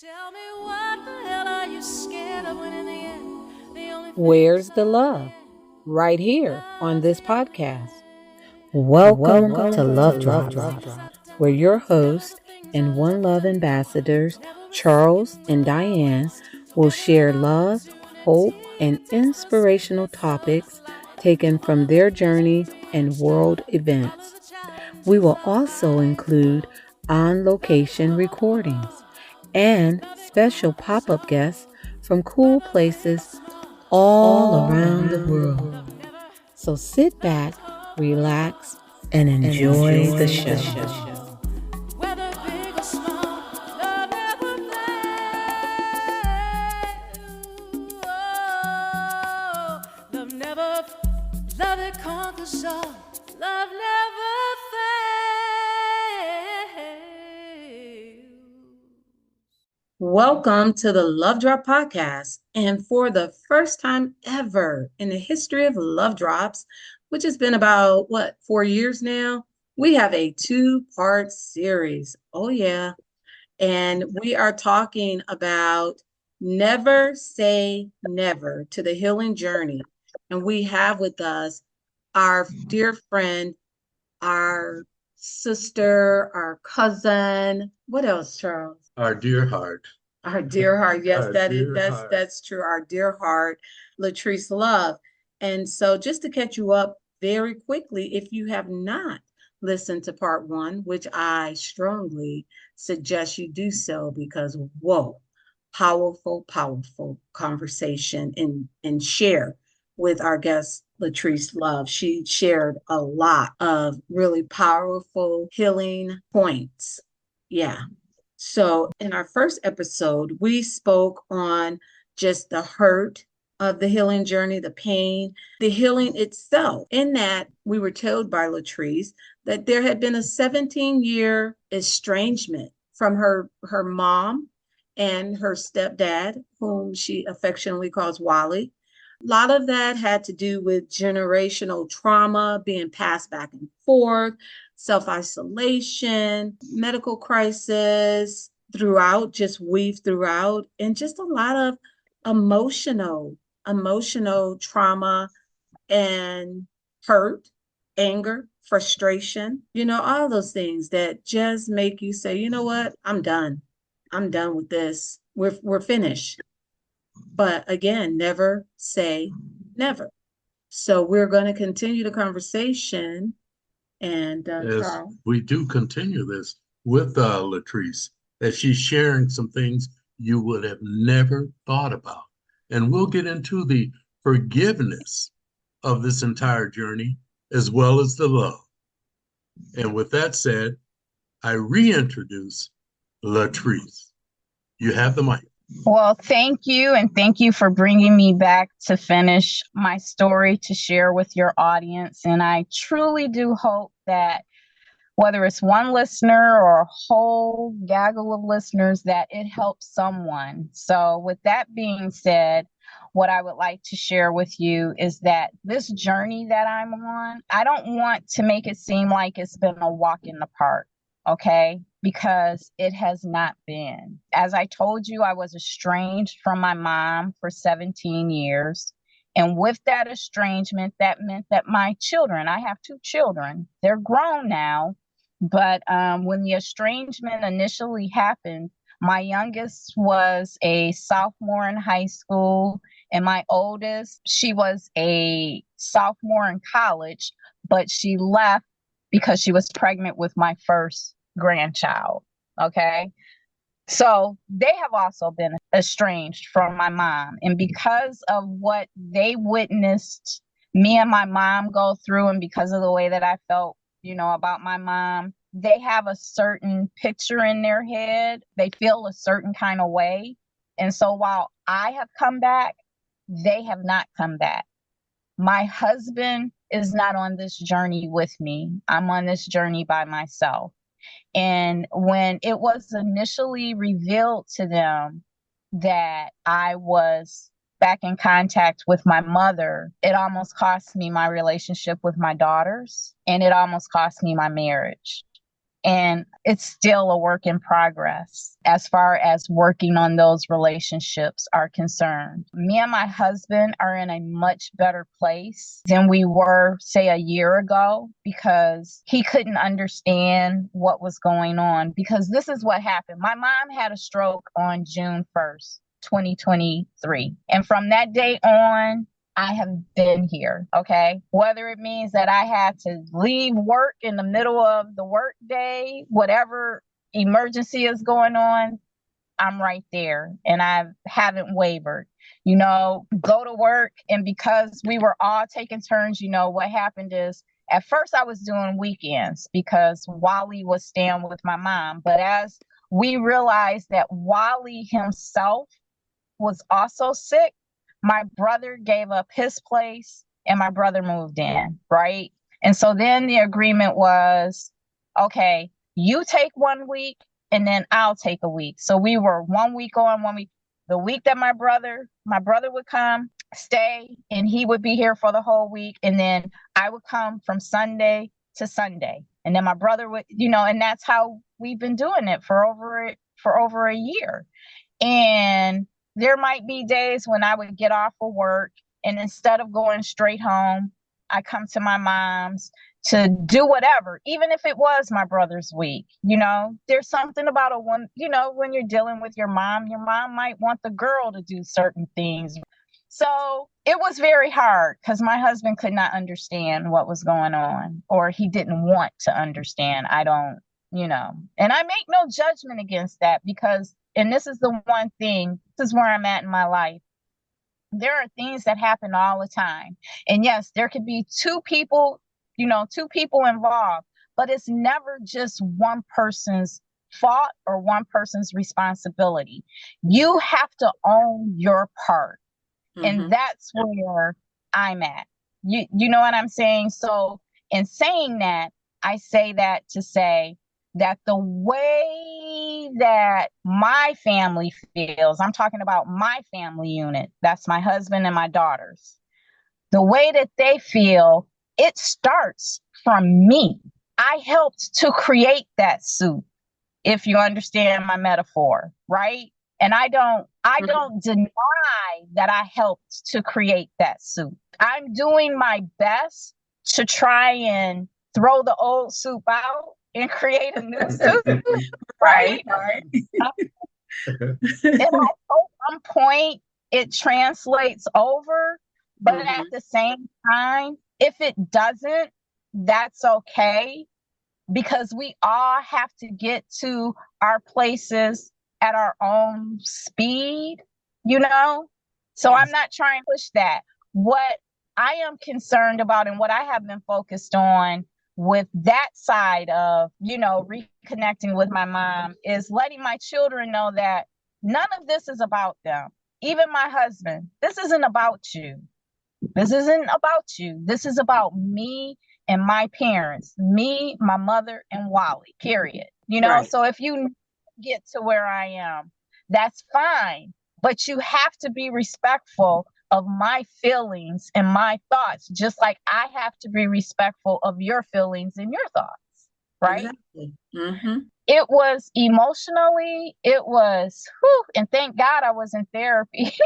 Tell me what the hell are you scared of when in the end the only thing Where's that's the love? left Right here on this is never podcast. fade. Welcome to Love Love Drops, drops. where your hosts and One Love ambassadors, Charles and Diane, will share love, hope, and inspirational topics taken from their journey and world events. We will also include on location recordings and special pop up guests from cool places all around the world. So sit back, relax, and enjoy the show. Whether big or small, love never fails. Oh, love it conquers all. Love never fails. Welcome to the Love Drop Podcast. And for the first time ever in the history of Love Drops, which has been about, 4 years now, we have a two-part series. Oh, yeah. And we are talking about Never Say Never to the Healing Journey. And we have with us our dear friend, our sister, our cousin. What else, Charles? Our dear heart. Our dear heart. Yes, Our that is dear that's heart. that's true. Our dear heart, Latrice Love. And so just to catch you up very quickly, if you have not listened to part one, which I strongly suggest you do so because whoa, powerful, powerful conversation and share with our guest Latrice Love. She shared a lot of really powerful healing points. Yeah. So, in our first episode, we spoke on just the hurt of the healing journey, the pain, the healing itself. In that, we were told by Latrice that there had been a 17-year estrangement from her mom and her stepdad, whom she affectionately calls Wally. A lot of that had to do with generational trauma being passed back and forth, self-isolation, medical crisis throughout, just weave throughout, and just a lot of emotional trauma and hurt, anger, frustration, all those things that just make you say, you know what, I'm done. I'm done with this. We're finished. But again, never say never. So we're going to continue the conversation. And As Charles. we do continue this with Latrice, that she's sharing some things you would have never thought about. And we'll get into the forgiveness of this entire journey as well as the love. And with that said, I reintroduce Latrice. You have the mic. Well, thank you. And thank you for bringing me back to finish my story to share with your audience. And I truly do hope that whether it's one listener or a whole gaggle of listeners, that it helps someone. So with that being said, what I would like to share with you is that this journey that I'm on, I don't want to make it seem like it's been a walk in the park. Okay, because it has not been. As I told you, I was estranged from my mom for 17 years. And with that estrangement, that meant that my children, I have two children, they're grown now. But when the estrangement initially happened, my youngest was a sophomore in high school, and my oldest, she was a sophomore in college, but she left because she was pregnant with my first grandchild. Okay. So they have also been estranged from my mom. And because of what they witnessed me and my mom go through, and because of the way that I felt, about my mom, they have a certain picture in their head. They feel a certain kind of way. And so while I have come back, they have not come back. My husband is not on this journey with me. I'm on this journey by myself. And when it was initially revealed to them that I was back in contact with my mother, it almost cost me my relationship with my daughters, and it almost cost me my marriage. And it's still a work in progress as far as working on those relationships are concerned. Me and my husband are in a much better place than we were, say, a year ago, because he couldn't understand what was going on. Because this is what happened. My mom had a stroke on June 1st, 2023. And from that day on, I have been here, okay? Whether it means that I had to leave work in the middle of the work day, whatever emergency is going on, I'm right there and I haven't wavered. Go to work, and because we were all taking turns, what happened is at first I was doing weekends because Wally was staying with my mom. But as we realized that Wally himself was also sick, my brother gave up his place and my brother moved in, right? And so then the agreement was, okay, you take 1 week and then I'll take a week. So we were 1 week on, 1 week. The week that my brother would come, stay, and he would be here for the whole week. And then I would come from Sunday to Sunday. And then my brother would, and that's how we've been doing it for over a year. And there might be days when I would get off of work, and instead of going straight home, I come to my mom's to do whatever, even if it was my brother's week. There's something about when you're dealing with your mom might want the girl to do certain things. So it was very hard because my husband could not understand what was going on, or he didn't want to understand. And I make no judgment against that because, and this is the one thing, this is where I'm at in my life. There are things that happen all the time. And yes, there could be two people involved, but it's never just one person's fault or one person's responsibility. You have to own your part. And that's where I'm at. You know what I'm saying? So in saying that, I say that to say that the way that my family feels, I'm talking about my family unit, that's my husband and my daughters, the way that they feel, it starts from me. I helped to create that suit, if you understand my metaphor, right? And I don't deny that I helped to create that suit. I'm doing my best to try and throw the old soup out and create a new soup. Right. And I hope at some point it translates over, but at the same time, if it doesn't, that's okay, because we all have to get to our places at our own speed, So I'm not trying to push that. What I am concerned about and what I have been focused on with that side of, reconnecting with my mom is letting my children know that none of this is about them. Even my husband, this isn't about you. This isn't about you. This is about me and my parents, me, my mother, and Wally, period. Right. So if you get to where I am, that's fine. But you have to be respectful of my feelings and my thoughts, just like I have to be respectful of your feelings and your thoughts, right? Exactly. It was emotionally, and thank God I was in therapy.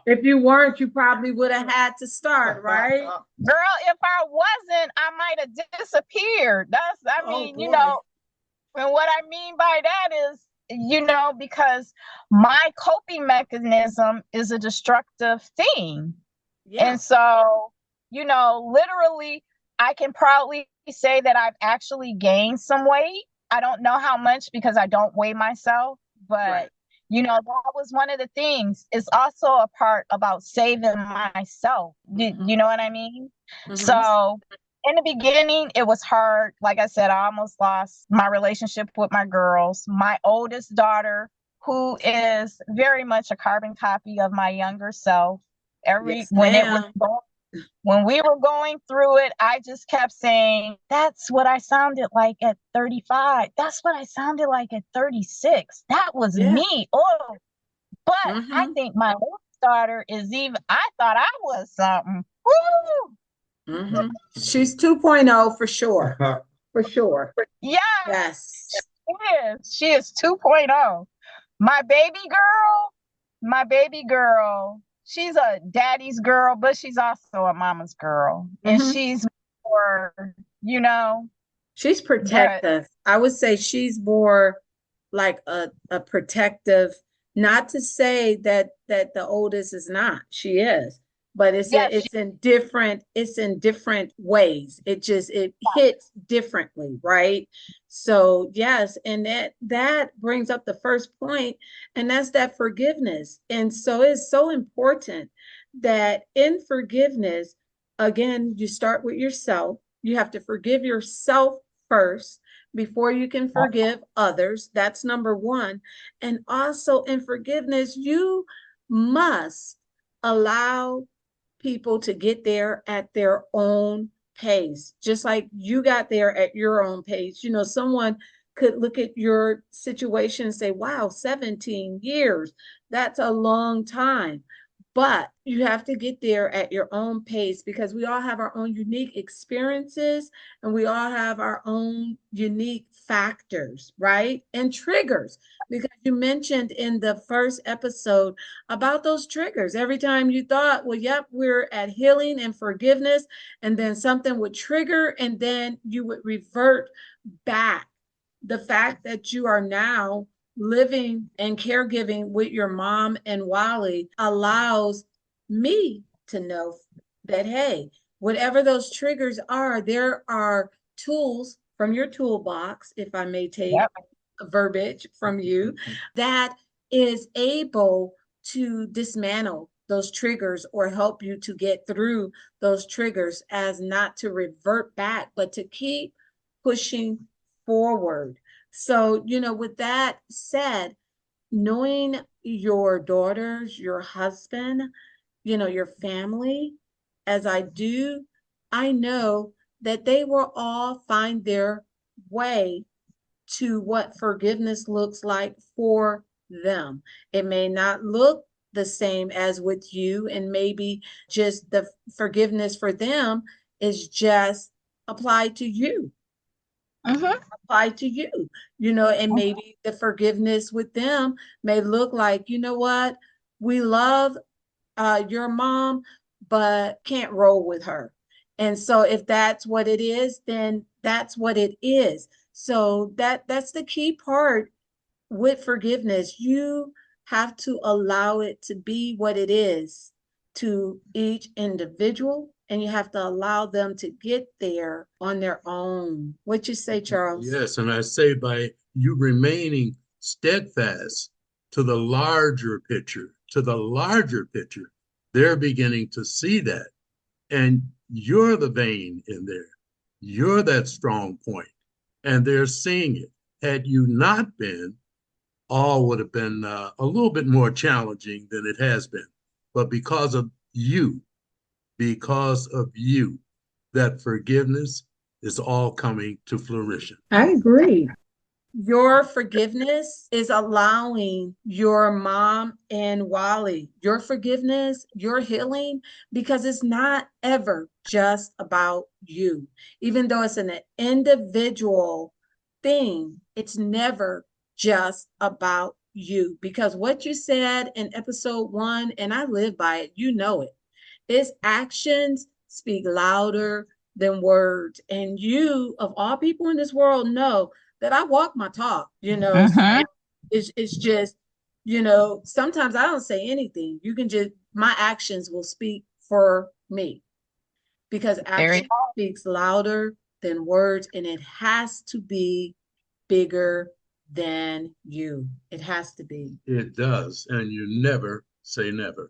If you weren't, you probably would have had to start, right? Girl, if I wasn't, I might have disappeared. And what I mean by that is, because my coping mechanism is a destructive thing. Yeah. And so, literally, I can proudly say that I've actually gained some weight. I don't know how much because I don't weigh myself, but right. That was one of the things. It's also a part about saving myself. You know what I mean? So in the beginning, it was hard. Like I said, I almost lost my relationship with my girls. My oldest daughter, who is very much a carbon copy of my younger self, when we were going through it, I just kept saying, that's what I sounded like at 35. That's what I sounded like at 36. That was me. Oh, but I think my oldest daughter I thought I was something. Woo! She's 2.0 for sure. for sure. Yes, Yes. she is 2.0. My baby girl, she's a daddy's girl, but she's also a mama's girl. And Mhm. she's more, you know, She's the protective. I would say she's more like a protective, not to say that the oldest is not. She is. But yes, it's in different ways. It hits differently, right? So yes, and that brings up the first point, and that's that forgiveness. And so it's so important that in forgiveness, again, you start with yourself. You have to forgive yourself first before you can forgive others. That's number one. And also in forgiveness, you must allow people to get there at their own pace, just like you got there at your own pace. You know, someone could look at your situation and say, wow, 17 years, that's a long time. But you have to get there at your own pace because we all have our own unique experiences and we all have our own unique factors, right? And triggers. Because you mentioned in the first episode about those triggers. Every time you thought, well, yep, we're at healing and forgiveness, and then something would trigger, and then you would revert back. The fact that you are now living and caregiving with your mom and Wally allows me to know that, hey, whatever those triggers are, there are tools from your toolbox, if I may take yep. verbiage from you, that is able to dismantle those triggers or help you to get through those triggers, as not to revert back, but to keep pushing forward. So, with that said, knowing your daughters, your husband, your family, as I do, I know that they will all find their way to what forgiveness looks like for them. It may not look the same as with you, and maybe just the forgiveness for them is just applied to you, Mm-hmm. applied to you, and maybe the forgiveness with them may look like, you know what, we love your mom, but can't roll with her. And so if that's what it is, then that's what it is. So that's the key part with forgiveness. You have to allow it to be what it is to each individual, and you have to allow them to get there on their own. What you say, Charles? Yes, and I say by you remaining steadfast to the larger picture, they're beginning to see that. And you're the vein in there. You're that strong point, and they're seeing it. Had you not been, all would have been a little bit more challenging than it has been. But because of you, that forgiveness is all coming to fruition. I agree. Your forgiveness is allowing your mom and Wally, your forgiveness, your healing, because it's not ever just about you. Even though it's an individual thing, it's never just about you. Because what you said in episode 1, and I live by it, you know it, is actions speak louder than words. And you, of all people in this world, know that I walk my talk, So Mm-hmm. it's just, sometimes I don't say anything. You can just, my actions will speak for me, because There you action speaks louder than words, and it has to be bigger than you. It has to be. It does, and you never say never.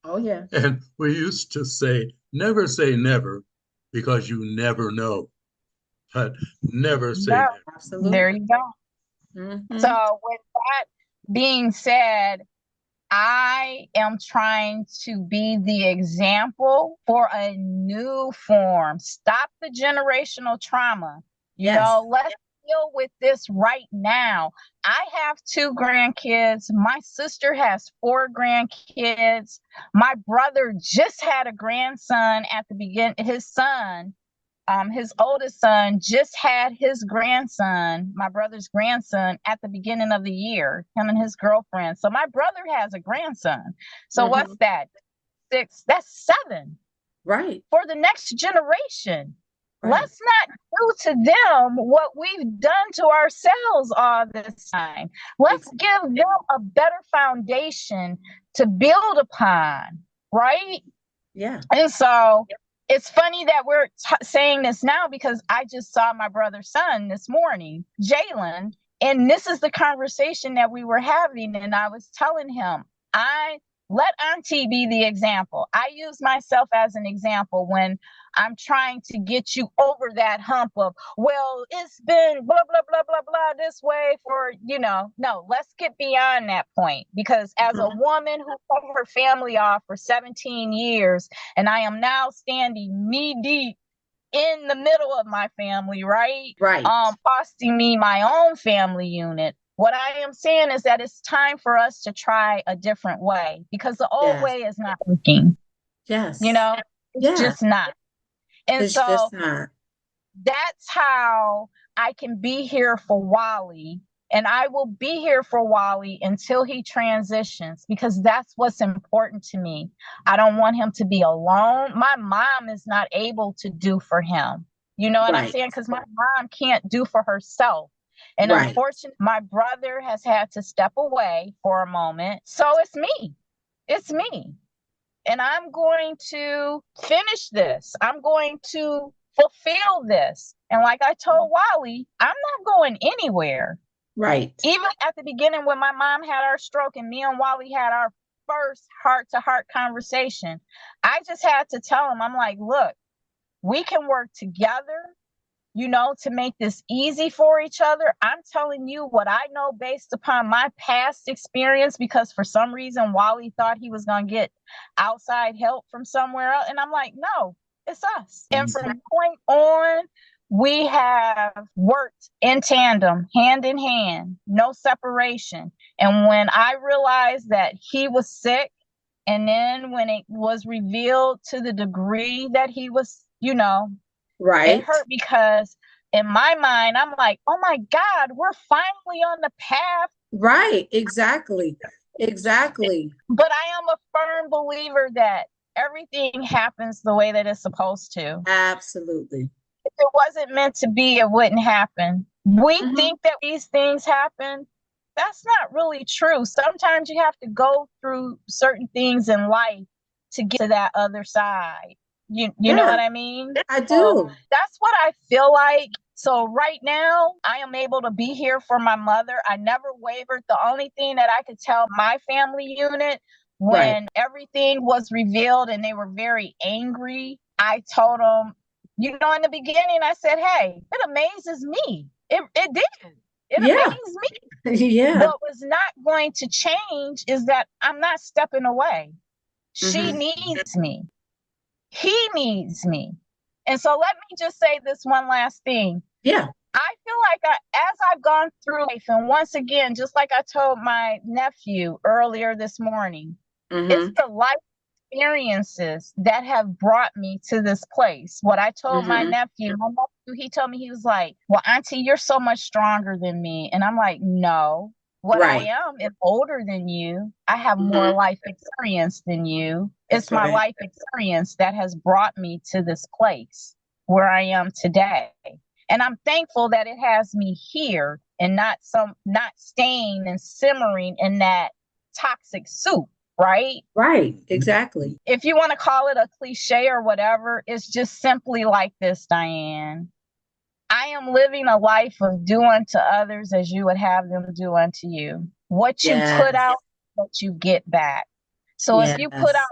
Oh, yeah. And we used to say never because you never know, but never say go. never. There Absolutely. you go. Hmm. So, with that being said, I am trying to be the example for a new form. Stop the generational trauma. Yes. Let's deal with this right now. I have 2 grandkids. My sister has 4 grandkids. My brother just had a grandson at the beginning, his son his oldest son just had his grandson, my brother's grandson, at the beginning of the year, him and his girlfriend. So my brother has a grandson. So what's that? 6, that's 7. Right. For the next generation. Right. Let's not do to them what we've done to ourselves all this time. Let's give them a better foundation to build upon, right? Yeah. And so it's funny that we're saying this now, because I just saw my brother's son this morning, Jalen, and this is the conversation that we were having. And I was telling him, let Auntie be the example. I use myself as an example when I'm trying to get you over that hump of, well, it's been blah, blah, blah, blah, blah this way for, no, let's get beyond that point. Because as a woman who cut her family off for 17 years, and I am now standing knee deep in the middle of my family, right? Right. Costing me my own family unit. What I am saying is that it's time for us to try a different way, because the old way is not working. Yes. It's just not. And it's so just not. That's how I can be here for Wally. And I will be here for Wally until he transitions, because that's what's important to me. I don't want him to be alone. My mom is not able to do for him. You know what I'm saying? Because my mom can't do for herself. And unfortunately, my brother has had to step away for a moment. So it's me. It's me. And I'm going to finish this. I'm going to fulfill this. And like I told Wally, I'm not going anywhere. Right. Even at the beginning when my mom had our stroke and me and Wally had our first heart-to-heart conversation, I just had to tell him, I'm like, look, we can work together, to make this easy for each other. I'm telling you what I know based upon my past experience, because for some reason, Wally thought he was going to get outside help from somewhere else. And I'm like, no, it's us. And from that point on, we have worked in tandem, hand in hand, no separation. And when I realized that he was sick, and then when it was revealed to the degree that he was, it hurt, because in my mind, I'm like, oh my God, we're finally on the path. Right. Exactly. But I am a firm believer that everything happens the way that it's supposed to. Absolutely. If it wasn't meant to be, it wouldn't happen. We think that these things happen. That's not really true. Sometimes you have to go through certain things in life to get to that other side. You know what I mean? I do. So that's what I feel like. So right now, I am able to be here for my mother. I never wavered. The only thing that I could tell my family unit when everything was revealed and they were very angry, I told them, in the beginning, I said, hey, it amazes me. It did. It amazed me. What was not going to change is that I'm not stepping away. She needs me. He needs me. And so let me just say this one last thing. Yeah. I feel like as I've gone through life, and once again, just like I told my nephew earlier this morning, it's the life experiences that have brought me to this place. What I told my nephew, he told me, he was like, well, Auntie, you're so much stronger than me. And I'm like, no. What I am is older than you. I have more life experience than you. It's my life experience that has brought me to this place where I am today. And I'm thankful that it has me here and not staying and simmering in that toxic soup, right? Right, exactly. If you want to call it a cliche or whatever, it's just simply like this, Diane. I am living a life of do unto others as you would have them do unto you. What you put out, what you get back. So if you put out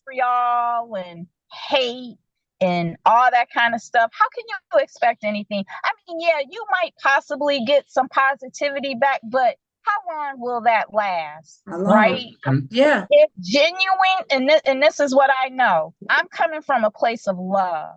vitriol and hate and all that kind of stuff, how can you expect anything? I mean, yeah, you might possibly get some positivity back, but how long will that last? Right? Yeah. It's genuine, and this is what I know. I'm coming from a place of love.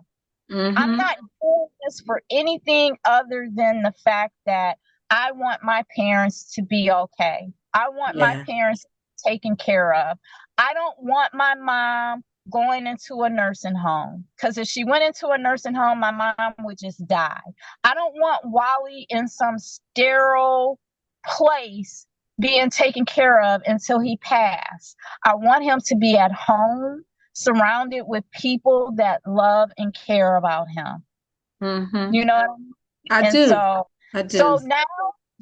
I'm not doing this for anything other than the fact that I want my parents to be okay. I want my parents taken care of. I don't want my mom going into a nursing home, because if she went into a nursing home, my mom would just die. I don't want Wally in some sterile place being taken care of until he passed. I want him to be at home, surrounded with people that love and care about him. Mm-hmm. You know? I And do. so I do. now,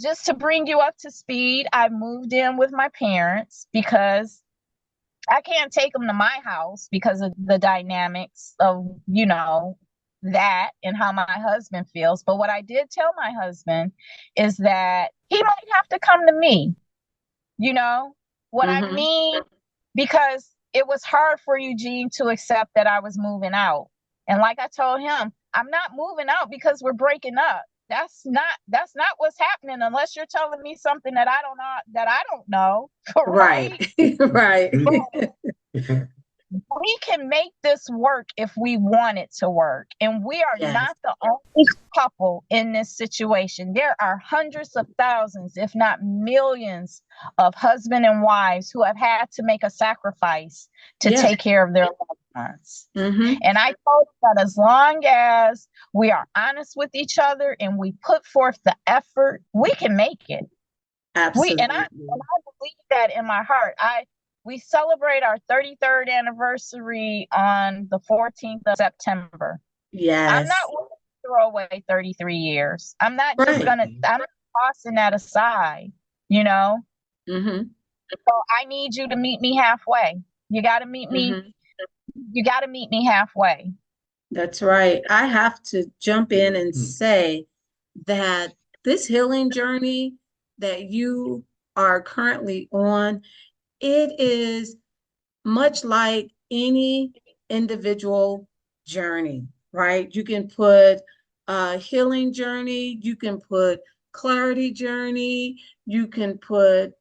just to bring you up to speed, I moved in with my parents because I can't take them to my house because of the dynamics of, that and how my husband feels. But what I did tell my husband is that he might have to come to me, you know what I Mm-hmm. mean? Because it was hard for Eugene to accept that I was moving out. And like I told him, I'm not moving out because we're breaking up. That's not what's happening unless you're telling me something that I don't know, Right. right? Right. We can make this work if we want it to work. And we are Yes. not the only couple in this situation. There are hundreds of thousands, if not millions, of husband and wives who have had to make a sacrifice to Yeah. take care of their loved ones. Mm-hmm. And I told them that as long as we are honest with each other and we put forth the effort, we can make it. Absolutely. And I believe that in my heart. We celebrate our 33rd anniversary on the 14th of September. Yes. I'm not willing to throw away 33 years. I'm not just Right. I'm not tossing that aside, you know? Mm-hmm. So I need you to meet me halfway. You got to meet me. Mm-hmm. You got to meet me halfway. That's right. I have to jump in and Hmm. say that this healing journey that you are currently on, it is much like any individual journey, right? You can put a healing journey, you can put clarity journey, you can put,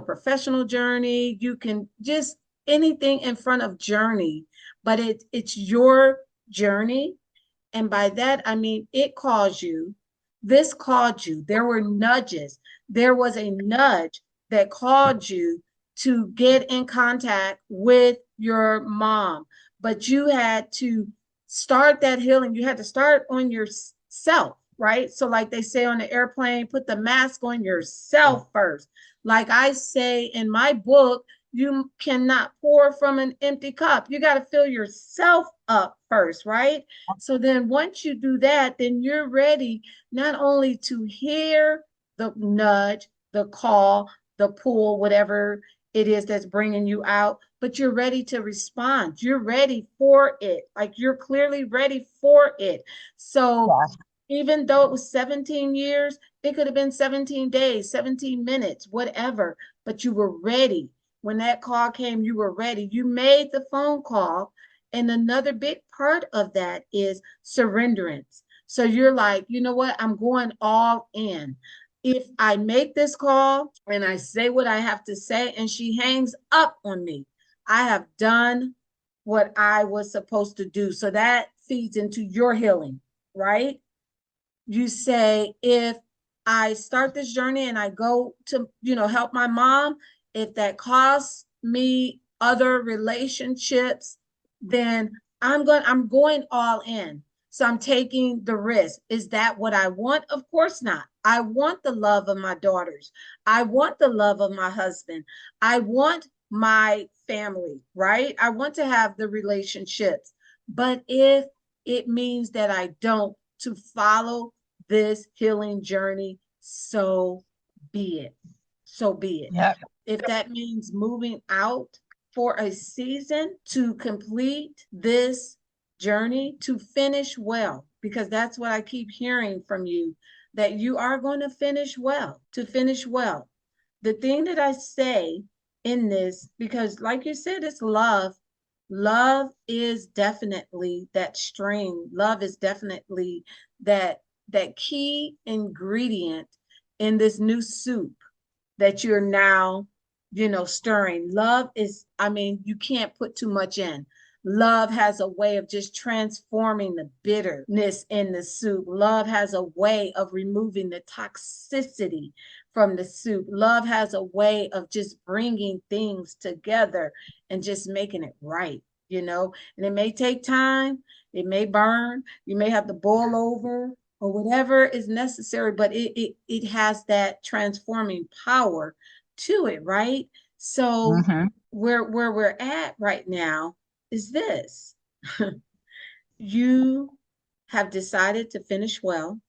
professional journey, you can just anything in front of journey, but it's your journey. And by that, I mean, this called you. There were nudges. There was a nudge that called you to get in contact with your mom, but you had to start that healing. You had to start on yourself, right? So, like they say on the airplane, put the mask on yourself first. Like I say in my book, you cannot pour from an empty cup. You got to fill yourself up first, right? So then once you do that, then you're ready not only to hear the nudge, the call, the pull, whatever it is that's bringing you out, but you're ready to respond. You're ready for it. Like you're clearly ready for it. So even though it was 17 years, it could have been 17 days, 17 minutes, whatever, but you were ready. When that call came, you were ready. You made the phone call. And another big part of that is surrenderance. So you're like, you know what? I'm going all in. If I make this call and I say what I have to say and she hangs up on me, I have done what I was supposed to do. So that feeds into your healing, right? You say, if I start this journey and I go to, help my mom, if that costs me other relationships, then I'm going all in. So I'm taking the risk. Is that what I want? Of course not. I want the love of my daughters. I want the love of my husband. I want my family, right? I want to have the relationships. But if it means that I don't, to follow this healing journey, so be it. So be it. Yep. If that means moving out for a season to complete this journey, to finish well, because that's what I keep hearing from you, that you are going to finish well, to finish well. The thing that I say in this, because like you said, it's love. Love is definitely that string. Love is definitely that key ingredient in this new soup that you're now, stirring. Love is, I mean, you can't put too much in. Love has a way of just transforming the bitterness in the soup. Love has a way of removing the toxicity from the soup. Love has a way of just bringing things together and just making it right. and it may take time, it may burn, you may have to boil over or whatever is necessary, but it has that transforming power to it, right? So Mm-hmm. where we're at right now is this. You have decided to finish well.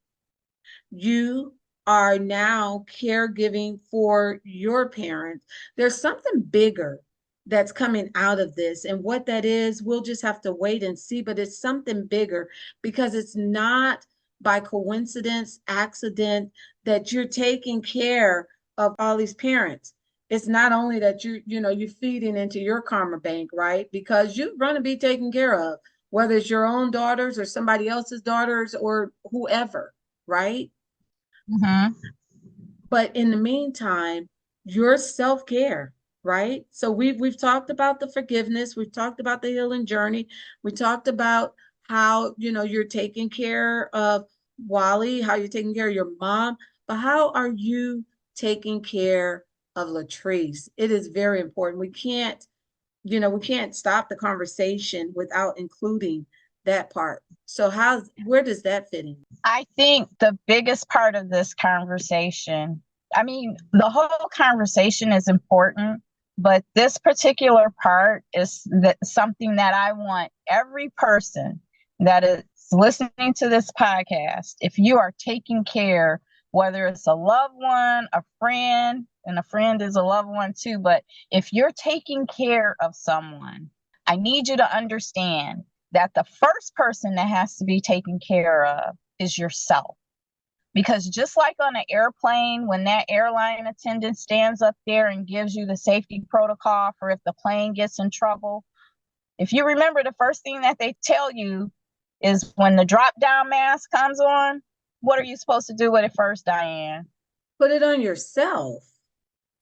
You are now caregiving for your parents. There's something bigger that's coming out of this. And what that is, we'll just have to wait and see. But it's something bigger because it's not by coincidence, accident that you're taking care of all these parents. It's not only that you're feeding into your karma bank, right? Because you're going to be taken care of, whether it's your own daughters or somebody else's daughters or whoever, right? Mm-hmm. But in the meantime, your self-care, right? So we've talked about the forgiveness, we've talked about the healing journey, we talked about how you're taking care of Wally, how you're taking care of your mom, but how are you taking care of Latrice? It is very important. We can't stop the conversation without including that part. So where does that fit in? I think the biggest part of this conversation, I mean, the whole conversation is important, but this particular part is something that I want every person that is listening to this podcast, if you are taking care, whether it's a loved one, a friend, and a friend is a loved one too, but if you're taking care of someone, I need you to understand that the first person that has to be taken care of is yourself. Because just like on an airplane, when that airline attendant stands up there and gives you the safety protocol for if the plane gets in trouble, if you remember, the first thing that they tell you is when the drop down mask comes on, what are you supposed to do with it first, Diane? Put it on yourself.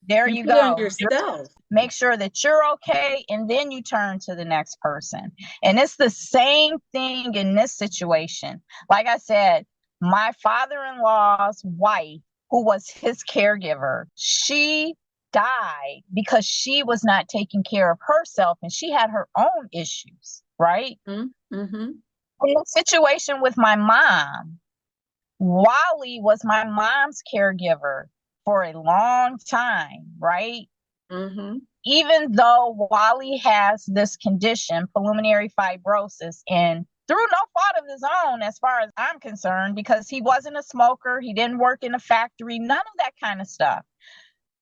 There You you put it on go. yourself. Make sure that you're okay, and then you turn to the next person. And it's the same thing in this situation. Like I said, my father-in-law's wife, who was his caregiver, she died because she was not taking care of herself and she had her own issues, right? Mm-hmm. In the situation with my mom, Wally was my mom's caregiver for a long time, right? Mm-hmm. Even though Wally has this condition, pulmonary fibrosis, and through no fault of his own, as far as I'm concerned, because he wasn't a smoker, he didn't work in a factory, none of that kind of stuff.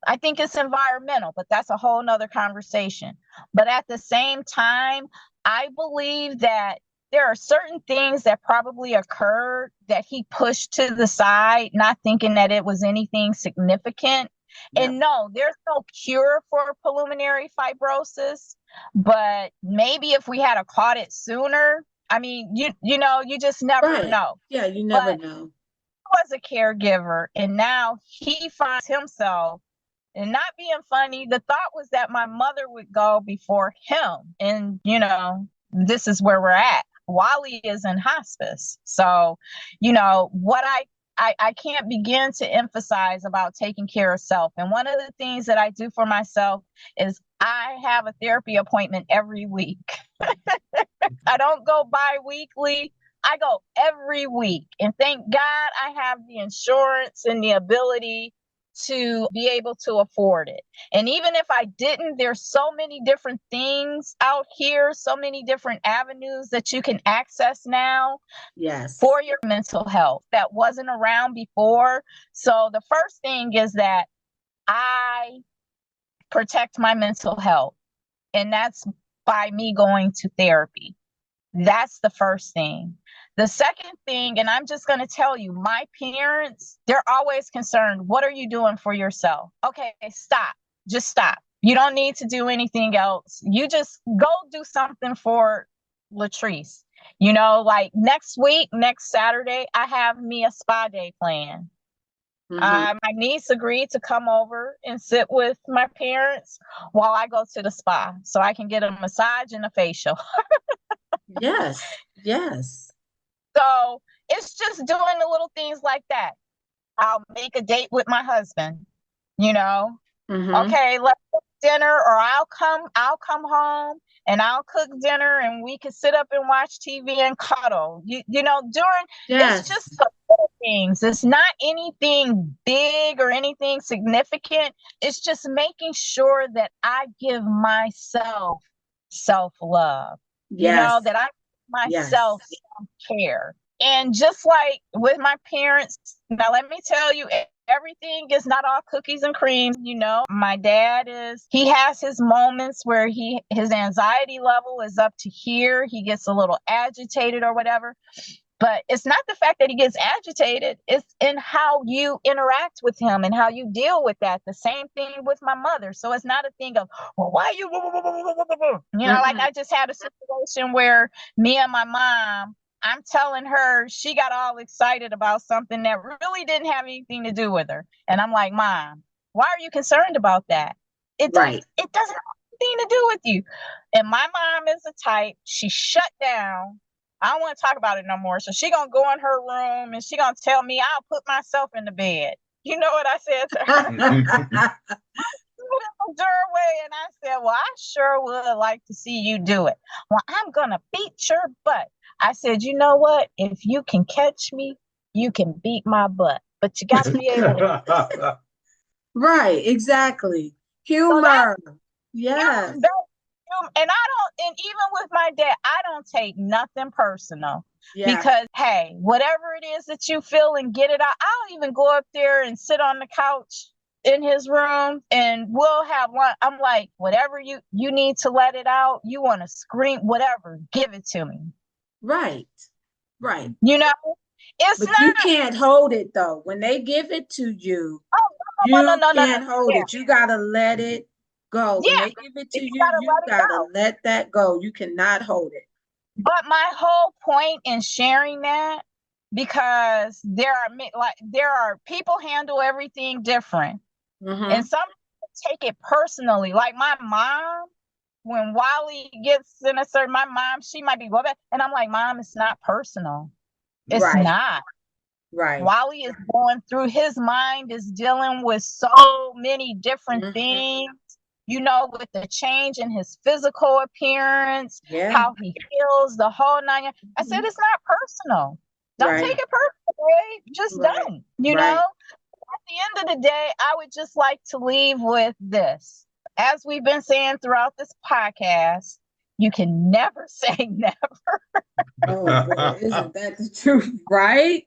I think it's environmental, but that's a whole nother conversation. But at the same time, I believe that there are certain things that probably occurred that he pushed to the side, not thinking that it was anything significant. Yep. And no, there's no cure for pulmonary fibrosis, but maybe if we had caught it sooner, I mean, you just never Right. know. Yeah, you never But know. he was a caregiver, and now he finds himself, and not being funny, the thought was that my mother would go before him. And, this is where we're at. Wally is in hospice. So, what I can't begin to emphasize about taking care of self. And one of the things that I do for myself is I have a therapy appointment every week. I don't go bi-weekly. I go every week. And thank God I have the insurance and the ability to be able to afford it. And even if I didn't, there's so many different things out here, so many different avenues that you can access now. Yes. For your mental health that wasn't around before. So the first thing is that I protect my mental health, and that's by me going to therapy. That's the first thing. The second thing, and I'm just going to tell you, my parents, they're always concerned. What are you doing for yourself? Okay, stop. Just stop. You don't need to do anything else. You just go do something for Latrice. Like next week, next Saturday, I have me a spa day planned. Mm-hmm. My niece agreed to come over and sit with my parents while I go to the spa so I can get a massage and a facial. Yes. Yes. So it's just doing the little things like that. I'll make a date with my husband, Mm-hmm. Okay, let's dinner, or I'll come home and I'll cook dinner and we can sit up and watch TV and cuddle. It's Yes. just the little things. It's not anything big or anything significant. It's just making sure that I give myself self-love, Yes. that I give Yes. myself self-care. And just like with my parents, now let me tell you, everything is not all cookies and cream. My dad he has his moments where his anxiety level is up to here. He gets a little agitated or whatever. But it's not the fact that he gets agitated. It's in how you interact with him and how you deal with that. The same thing with my mother. So it's not a thing of, well, why you, like I just had a situation where me and my mom, I'm telling her she got all excited about something that really didn't have anything to do with her. And I'm like, Mom, why are you concerned about that? It doesn't have anything to do with you. And my mom is the type, she shut down. I don't want to talk about it no more. So she gonna go in her room and she gonna tell me I'll put myself in the bed. You know what I said to her? Doorway, and I said, well, I sure would like to see you do it. Well, I'm gonna beat your butt. I said, you know what? If you can catch me, you can beat my butt. But you got to be able to. Right, exactly. Humor. Yes. And even with my dad, I don't take nothing personal. Yeah. Because, hey, whatever it is that you feel and get it out, I'll even go up there and sit on the couch in his room and we'll have lunch. I'm like, whatever you need to let it out, you want to scream, whatever, give it to me. Right. Right. It's but not. You can't hold it though. When they give it to you, you can't hold it. You gotta let it go. When they give it to you, you gotta let that go. You cannot hold it. But my whole point in sharing that, because there are people handle everything different. And some people take it personally. Like my mom, when Wally gets in my mom, she might be going back. And I'm like, Mom, it's not personal. It's not. Right. Wally is going through, his mind is dealing with so many different things, with the change in his physical appearance, how he feels, the whole nine. I said, it's not personal. Don't take it personally. Just don't, At the end of the day, I would just like to leave with this. As we've been saying throughout this podcast, you can never say never. Oh, boy, isn't that the truth, right?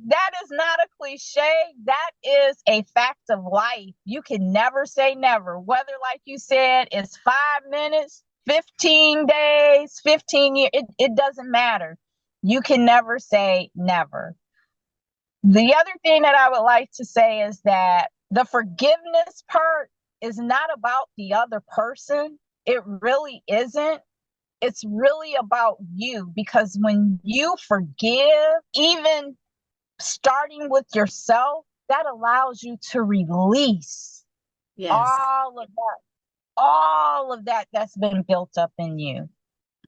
That is not a cliche. That is a fact of life. You can never say never. Whether, like you said, it's 5 minutes, 15 days, 15 years, it doesn't matter. You can never say never. The other thing that I would like to say is that the forgiveness part is not about the other person. It really isn't. It's really about you, because when you forgive, even starting with yourself, that allows you to release all of that that's been built up in you.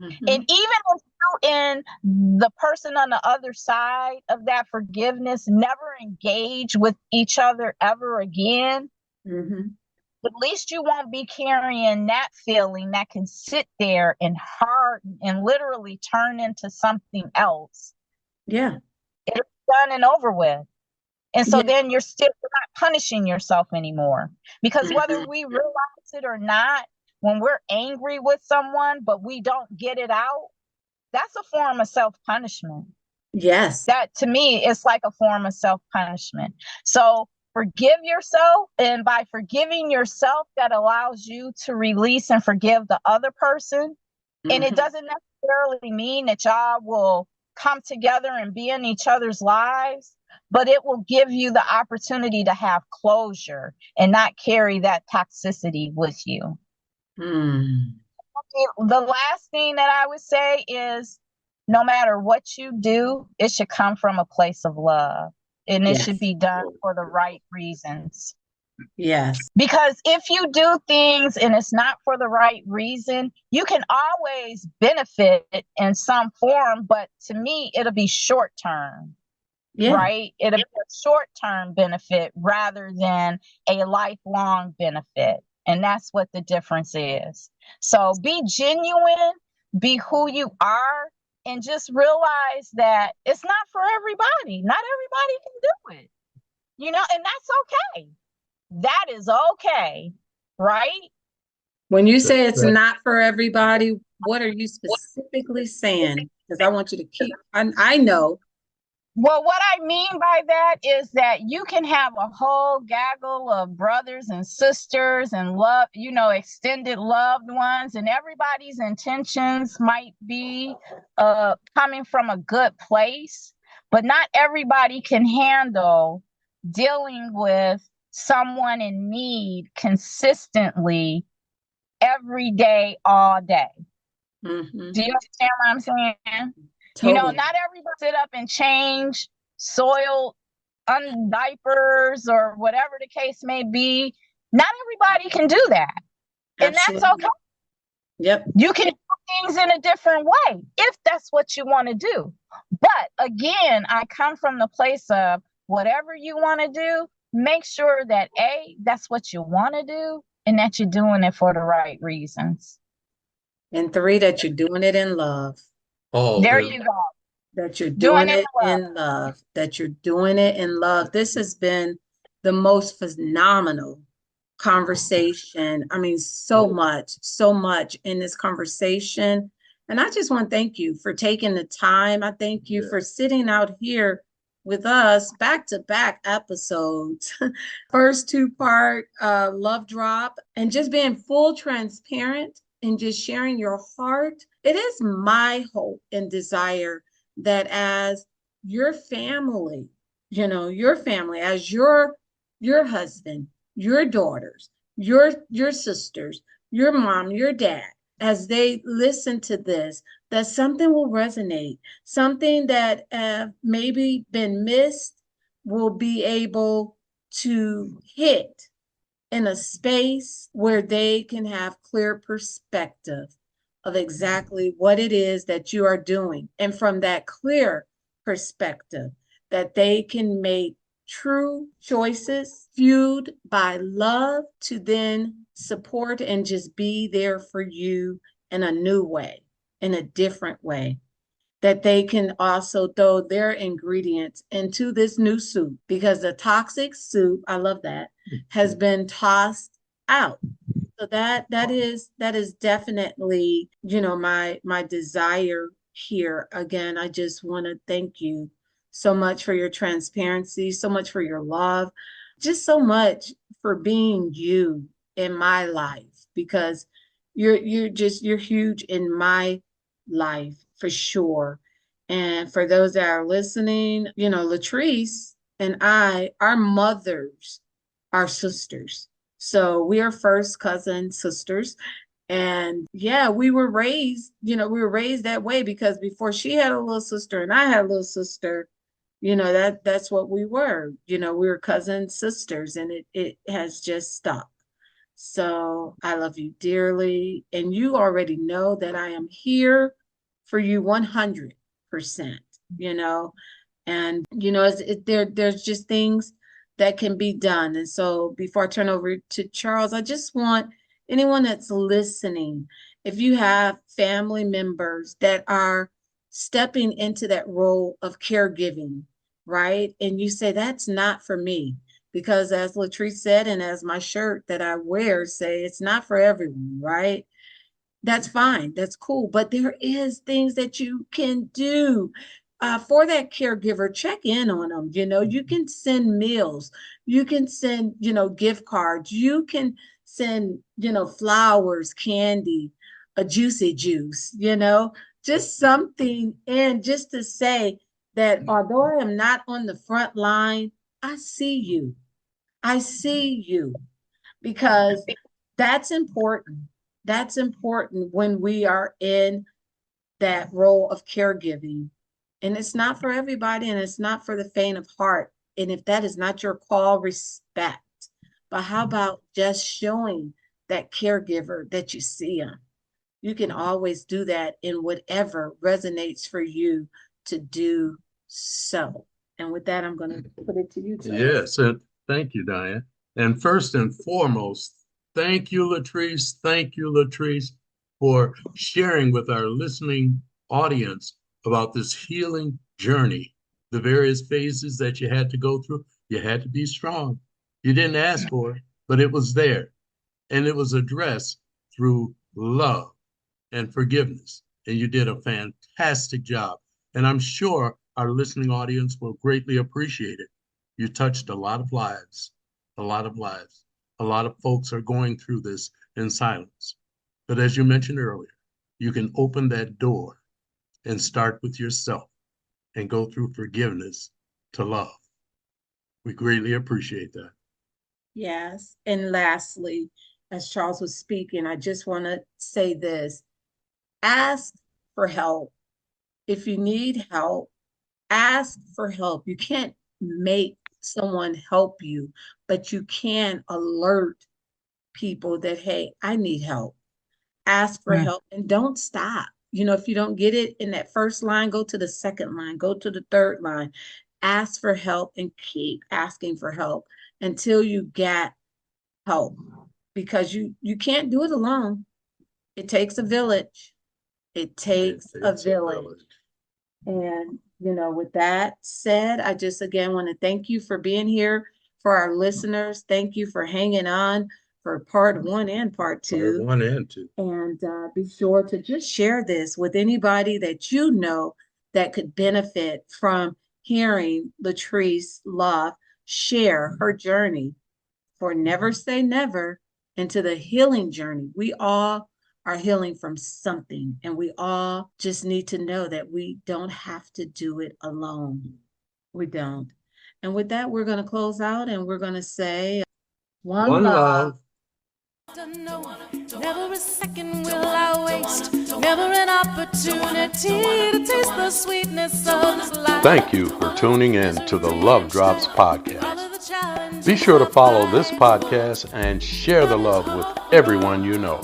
And even if you and the person on the other side of that forgiveness never engage with each other ever again, at least you won't be carrying that feeling that can sit there and harden and literally turn into something else. Yeah. It's done and over with. And so then you're not punishing yourself anymore. Because whether we realize it or not, when we're angry with someone, but we don't get it out, that's a form of self-punishment. Yes. That, to me, it's like a form of self-punishment. So forgive yourself. And by forgiving yourself, that allows you to release and forgive the other person. And it doesn't necessarily mean that y'all will come together and be in each other's lives, but it will give you the opportunity to have closure and not carry that toxicity with you. The last thing that I would say is, no matter what you do, it should come from a place of love, and it should be done for the right reasons. Yes. Because if you do things and it's not for the right reason, you can always benefit in some form, but to me, it'll be short term. Right? It'll be a short-term benefit rather than a lifelong benefit. And that's what the difference is. So be genuine, be who you are, and just realize that it's not for everybody. Not everybody can do it, and that's okay. That is okay, right? When you say it's not for everybody, what are you specifically saying? Because I want you to keep, I know. Well, what I mean by that is that you can have a whole gaggle of brothers and sisters and love, extended loved ones, and everybody's intentions might be coming from a good place, but not everybody can handle dealing with someone in need consistently every day, all day. Mm-hmm. Do you understand what I'm saying? Totally. Not everybody sit up and change soiled diapers or whatever the case may be. Not everybody can do that. And Absolutely. that's okay. Yep. You can do things in a different way if that's what you want to do. But again, I come from the place of whatever you want to do, make sure that that's what you want to do and that you're doing it for the right reasons. And 3, that you're doing it in love. Oh, there you go. That you're doing it in love. That you're doing it in love. This has been the most phenomenal conversation. I mean, so much in this conversation. And I just want to thank you for taking the time. I thank you for sitting out here with us, back-to-back episodes. First 2-part love drop, and just being full transparent and just sharing your heart. It is my hope and desire that as your family, as your husband, your daughters, your sisters, your mom, your dad, as they listen to this, that something will resonate, something that maybe been missed will be able to hit in a space where they can have clear perspective of exactly what it is that you are doing. And from that clear perspective, that they can make true choices fueled by love to then support and just be there for you in a new way, in a different way. That they can also throw their ingredients into this new soup, because the toxic soup, I love that, has been tossed out. So that is definitely, my desire here. Again, I just want to thank you so much for your transparency, so much for your love, just so much for being you in my life, because you're huge in my life for sure. And for those that are listening, Latrice and I, our mothers are sisters. So we are first cousin sisters. And yeah, we were raised that way, because before she had a little sister and I had a little sister, that's what we were. We were cousin sisters, and it has just stuck. So I love you dearly. And you already know that I am here for you 100%, and there's just things that can be done. And so before I turn over to Charles, I just want anyone that's listening, if you have family members that are stepping into that role of caregiving, right? And you say, that's not for me. Because as Latrice said, and as my shirt that I wear say, it's not for everyone, right? That's fine. That's cool. But there is things that you can do for that caregiver. Check in on them. You can send meals. You can send, gift cards. You can send, flowers, candy, a juicy juice, just something. And just to say that although I am not on the front line, I see you. I see you, because that's important. That's important when we are in that role of caregiving. And it's not for everybody, and it's not for the faint of heart. And if that is not your call, respect. But how about just showing that caregiver that you see them? You can always do that in whatever resonates for you to do so. And with that, I'm going to put it to you, Charles. Yes, and thank you, Diane. And first and foremost, Thank you, Latrice. Thank you, Latrice, for sharing with our listening audience about this healing journey, the various phases that you had to go through. You had to be strong. You didn't ask for it, but it was there. And it was addressed through love and forgiveness. And you did a fantastic job. And I'm sure our listening audience will greatly appreciate it. You touched a lot of lives, a lot of lives. A lot of folks are going through this in silence. But as you mentioned earlier, you can open that door and start with yourself and go through forgiveness to love. We greatly appreciate that. Yes. And lastly, as Charles was speaking, I just want to say this. Ask for help. If you need help, ask for help. You can't make someone help you, but you can alert people that, hey, I need help. Ask for help and don't stop. If you don't get it in that first line, go to the second line, go to the third line. Ask for help and keep asking for help until you get help, because you can't do it alone. It takes a village. It takes a village. And, with that said, I just again want to thank you for being here. For our listeners, thank you for hanging on for part 1 and part 2. Part 1 and 2. And be sure to just share this with anybody that you know that could benefit from hearing Latrice Love share her journey for Never Say Never into the healing journey. We all are healing from something, and we all just need to know that we don't have to do it alone. We don't. And with that, we're going to close out and we're going to say one love. Never a second will I waste, never an opportunity to taste the sweetness of this life. Thank you for tuning in to the Love Drops podcast. Be sure to follow this podcast and share the love with everyone you know.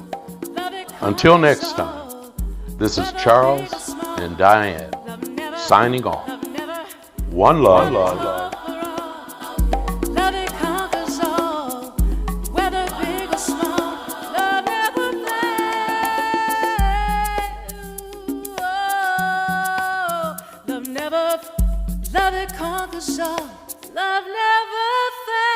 Until next time, this is Charles and Diane signing off. One love. Love it conquers all, whether big or small. Love never fails. Love it conquers all. Love never fails.